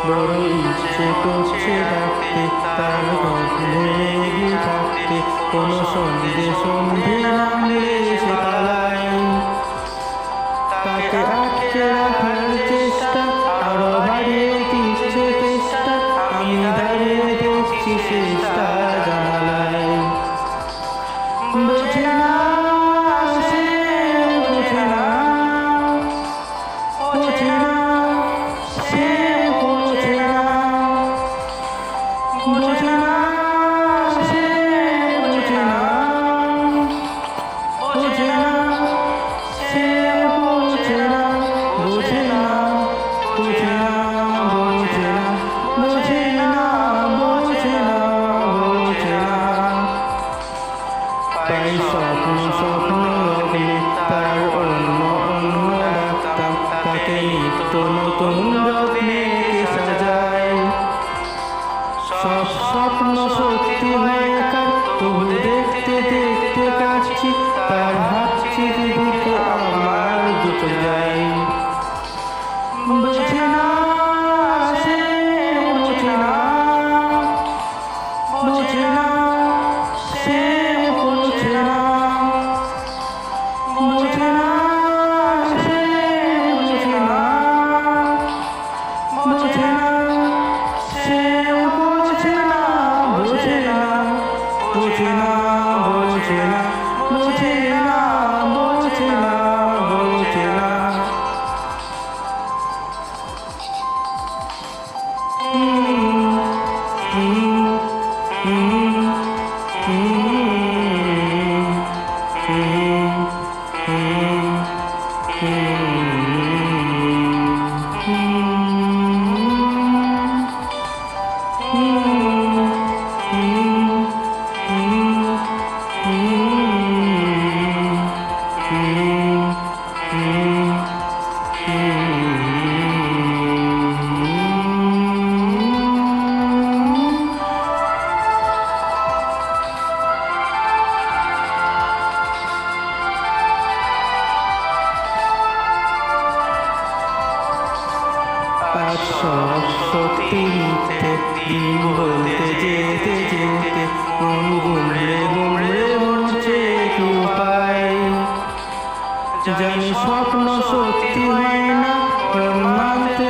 বড় ইচ্ছে করছে ডাকতে, তার গন্ধে থাকতে, কোনো সন্ধে নামলে সে পালায়। তাকে আটকে রাখার চেষ্টা, আরো বাড়িয়ে দিচ্ছে চেষ্টা, আমি দাঁড়িয়ে দেখছি চেষ্টা জানালায়। বোঝে না সে, বোঝে না, বোঝে না সে, বোঝে না, বোঝে না সে, বোঝে না, বোঝে না সে, বোঝে না, বোঝে না, বোঝে না, বোঝে না, বোঝে না, বোঝে না, বোঝে না। তাই স্বপ্ন লগ্নে তার অন্য ডাকতাম, তাকে নিত্য নতুন রত্নে সাজায়। সব স্বপ্ন সত্যি হয় কার, তবু দেখতে দেখতে কাটছি, তার হাঁটছি দিকে আমার দুটো যায়। বোঝে না সে, বোঝে না, বোঝে না সে, বোঝে না, বোঝে না সে, বোঝে না, বোঝে না সে, বোঝে না, বোঝে না, বোঝে না, বোঝে না, বোঝে না, বোঝে না, বোঝে না। আজ সব সত্যি মিথ্যে, দিন বলতে যেতে যেতে মন গুমড়ে গুমড়ে মরছে কি উপায়। জানি স্বপ্ন সত্যি হয় না, মন মানতে